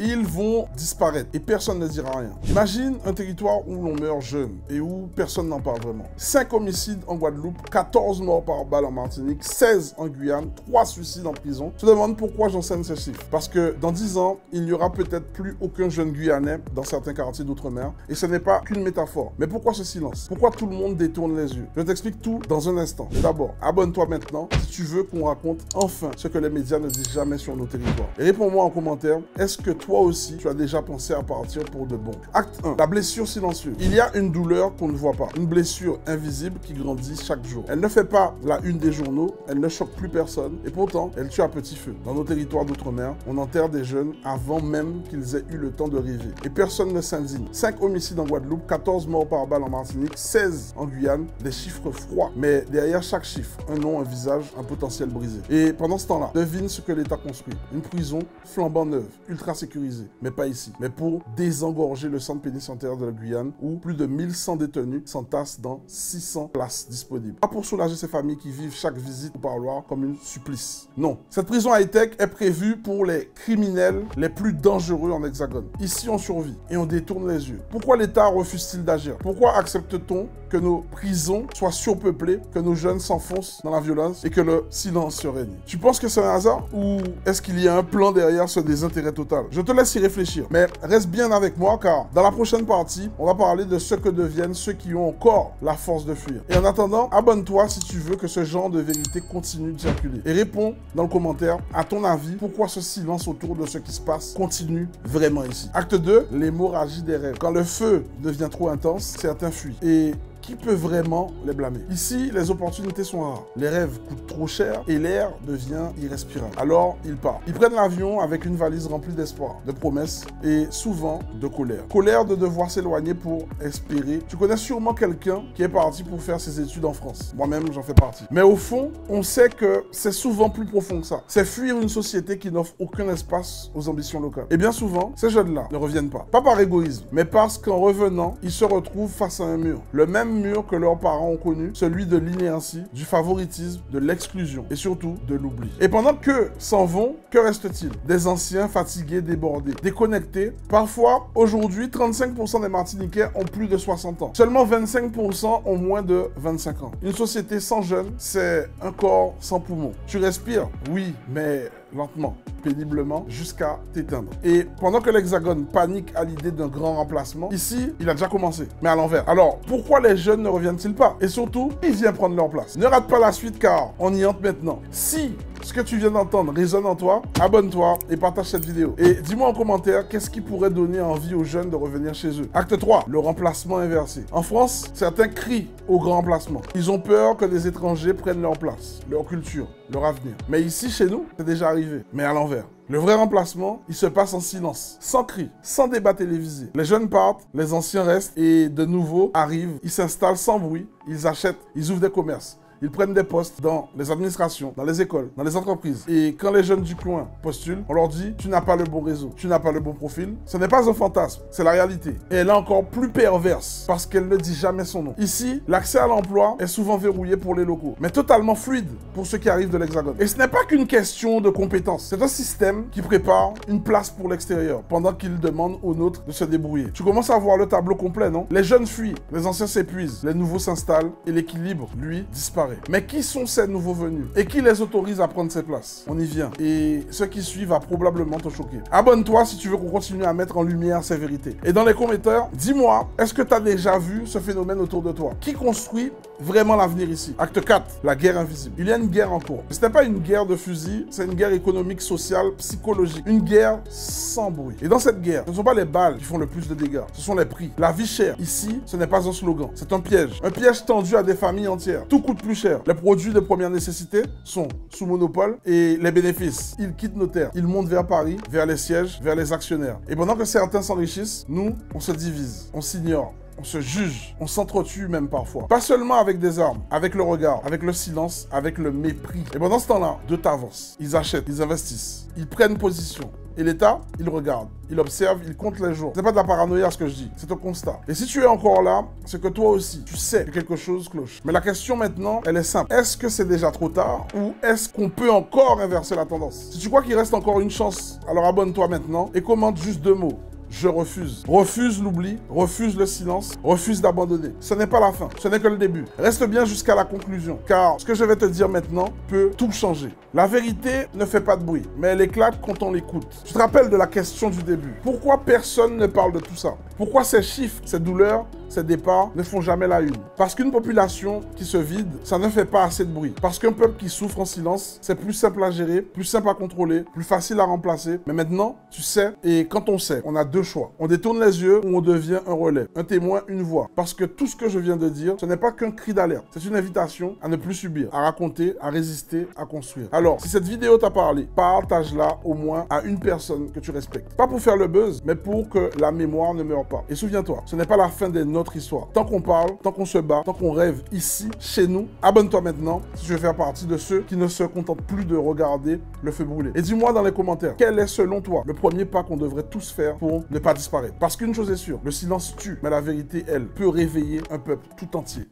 Ils vont disparaître et personne ne dira rien. Imagine un territoire où l'on meurt jeune et où personne n'en parle vraiment. 5 homicides en Guadeloupe, 14 morts par balle en Martinique, 16 en Guyane, 3 suicides en prison. Je te demande pourquoi j'enseigne ces chiffres. Parce que dans 10 ans, il n'y aura peut-être plus aucun jeune Guyanais dans certains quartiers d'outre-mer. Et ce n'est pas qu'une métaphore. Mais pourquoi ce silence? Pourquoi tout le monde détourne les yeux? Je t'explique tout dans un instant. D'abord, abonne-toi maintenant si tu veux qu'on raconte enfin ce que les médias ne disent jamais sur nos territoires. Et réponds-moi en commentaire, est-ce que toi aussi, tu as déjà pensé à partir pour de bon? Acte 1. La blessure silencieuse. Il y a une douleur qu'on ne voit pas. Une blessure invisible qui grandit chaque jour. Elle ne fait pas la une des journaux, elle ne choque plus personne et pourtant, elle tue à petit feu. Dans nos territoires d'outre-mer, on enterre des jeunes avant même qu'ils aient eu le temps de rêver. Et personne ne s'indigne. 5 homicides en Guadeloupe, 14 morts par balle en Martinique, 16 en Guyane, des chiffres froids. Mais derrière chaque chiffre, un nom, un visage, un potentiel brisé. Et pendant ce temps-là, devine ce que l'État construit. Une prison flambant neuve, ultra sécurisée. Mais pas ici, mais pour désengorger le centre pénitentiaire de la Guyane où plus de 1100 détenus s'entassent dans 600 places disponibles. Pas pour soulager ces familles qui vivent chaque visite au parloir comme une supplice. Non, cette prison high-tech est prévue pour les criminels les plus dangereux en hexagone. Ici, on survit et on détourne les yeux. Pourquoi l'État refuse-t-il d'agir? Pourquoi accepte-t-on que nos prisons soient surpeuplées, que nos jeunes s'enfoncent dans la violence et que le silence se règne? Tu penses que c'est un hasard ou est-ce qu'il y a un plan derrière ce désintérêt total? Je te laisse y réfléchir, mais reste bien avec moi car dans la prochaine partie, on va parler de ce que deviennent ceux qui ont encore la force de fuir. Et en attendant, abonne-toi si tu veux que ce genre de vérité continue de circuler. Et réponds dans le commentaire, à ton avis, pourquoi ce silence autour de ce qui se passe continue vraiment ici. Acte 2, l'hémorragie des rêves. Quand le feu devient trop intense, certains fuient. Et qui peut vraiment les blâmer? Ici, les opportunités sont rares. Les rêves coûtent trop cher et l'air devient irrespirable. Alors, ils partent. Ils prennent l'avion avec une valise remplie d'espoir, de promesses et souvent de colère. Colère de devoir s'éloigner pour espérer. Tu connais sûrement quelqu'un qui est parti pour faire ses études en France. Moi-même, j'en fais partie. Mais au fond, on sait que c'est souvent plus profond que ça. C'est fuir une société qui n'offre aucun espace aux ambitions locales. Et bien souvent, ces jeunes-là ne reviennent pas. Pas par égoïsme, mais parce qu'en revenant, ils se retrouvent face à un mur. Le même mur que leurs parents ont connu, celui de l'inertie, du favoritisme, de l'exclusion et surtout de l'oubli. Et pendant qu'eux s'en vont, que reste-t-il? Des anciens fatigués, débordés, déconnectés. Parfois, aujourd'hui, 35% des Martiniquais ont plus de 60 ans. Seulement 25% ont moins de 25 ans. Une société sans jeunes, c'est un corps sans poumons. Tu respires? Oui, mais lentement, péniblement, jusqu'à t'éteindre. Et pendant que l'Hexagone panique à l'idée d'un grand remplacement, ici, il a déjà commencé, mais à l'envers. Alors, pourquoi les jeunes ne reviennent-ils pas? Et surtout, qui vient prendre leur place? Ne rate pas la suite car on y entre maintenant. Si ce que tu viens d'entendre résonne en toi, abonne-toi et partage cette vidéo. Et dis-moi en commentaire qu'est-ce qui pourrait donner envie aux jeunes de revenir chez eux. Acte 3, le remplacement inversé. En France, certains crient au grand remplacement. Ils ont peur que des étrangers prennent leur place, leur culture, leur avenir. Mais ici, chez nous, c'est déjà arrivé, mais à l'envers. Le vrai remplacement, il se passe en silence, sans cri, sans débat télévisé. Les jeunes partent, les anciens restent et de nouveaux arrivent. Ils s'installent sans bruit, ils achètent, ils ouvrent des commerces. Ils prennent des postes dans les administrations, dans les écoles, dans les entreprises. Et quand les jeunes du coin postulent, on leur dit « Tu n'as pas le bon réseau, tu n'as pas le bon profil ». Ce n'est pas un fantasme, c'est la réalité. Et elle est encore plus perverse parce qu'elle ne dit jamais son nom. Ici, l'accès à l'emploi est souvent verrouillé pour les locaux, mais totalement fluide pour ceux qui arrivent de l'Hexagone. Et ce n'est pas qu'une question de compétences. C'est un système qui prépare une place pour l'extérieur pendant qu'il demande aux nôtres de se débrouiller. Tu commences à voir le tableau complet, non? Les jeunes fuient, les anciens s'épuisent, les nouveaux s'installent et l'équilibre, lui, disparaît. Mais qui sont ces nouveaux venus? Et qui les autorise à prendre ces places? On y vient. Et ce qui suit va probablement te choquer. Abonne-toi si tu veux qu'on continue à mettre en lumière ces vérités. Et dans les commentaires, dis-moi, est-ce que tu as déjà vu ce phénomène autour de toi? Qui construit vraiment l'avenir ici? Acte 4, la guerre invisible. Il y a une guerre en cours. Ce n'est pas une guerre de fusil, c'est une guerre économique, sociale, psychologique. Une guerre sans bruit. Et dans cette guerre, ce ne sont pas les balles qui font le plus de dégâts, ce sont les prix. La vie chère, ici, ce n'est pas un slogan, c'est un piège. Un piège tendu à des familles entières. Tout coûte plus cher. Les produits de première nécessité sont sous monopole et les bénéfices, ils quittent nos terres. Ils montent vers Paris, vers les sièges, vers les actionnaires. Et pendant que certains s'enrichissent, nous, on se divise, on s'ignore. on se juge, on s'entretue même parfois. Pas seulement avec des armes, avec le regard, avec le silence, avec le mépris. Et pendant ce temps-là, deux t'avancent. Ils achètent, ils investissent, ils prennent position. Et l'État, il regarde, il observe, il compte les jours. C'est pas de la paranoïa ce que je dis, c'est un constat. Et si tu es encore là, c'est que toi aussi, tu sais que quelque chose cloche. Mais la question maintenant, elle est simple. Est-ce que c'est déjà trop tard ou est-ce qu'on peut encore inverser la tendance? Si tu crois qu'il reste encore une chance, alors abonne-toi maintenant et commente juste 2 mots. Je refuse. Refuse l'oubli, refuse le silence, refuse d'abandonner. Ce n'est pas la fin, ce n'est que le début. Reste bien jusqu'à la conclusion, car ce que je vais te dire maintenant peut tout changer. La vérité ne fait pas de bruit, mais elle éclate quand on l'écoute. Tu te rappelles de la question du début. Pourquoi personne ne parle de tout ça? Pourquoi ces chiffres, ces douleurs, ces départs ne font jamais la une? Parce qu'une population qui se vide, ça ne fait pas assez de bruit. Parce qu'un peuple qui souffre en silence, c'est plus simple à gérer, plus simple à contrôler, plus facile à remplacer. Mais maintenant, tu sais, et quand on sait, on a 2 choix. On détourne les yeux ou on devient un relais, un témoin, une voix. Parce que tout ce que je viens de dire, ce n'est pas qu'un cri d'alerte. C'est une invitation à ne plus subir, à raconter, à résister, à construire. Alors, si cette vidéo t'a parlé, partage-la au moins à une personne que tu respectes. Pas pour faire le buzz, mais pour que la mémoire ne meure pas. Et souviens-toi, ce n'est pas la fin de notre histoire. Tant qu'on parle, tant qu'on se bat, tant qu'on rêve ici, chez nous, abonne-toi maintenant si tu veux faire partie de ceux qui ne se contentent plus de regarder le feu brûler. Et dis-moi dans les commentaires, quel est selon toi le premier pas qu'on devrait tous faire pour ne pas disparaître? Parce qu'une chose est sûre, le silence tue, mais la vérité, elle, peut réveiller un peuple tout entier.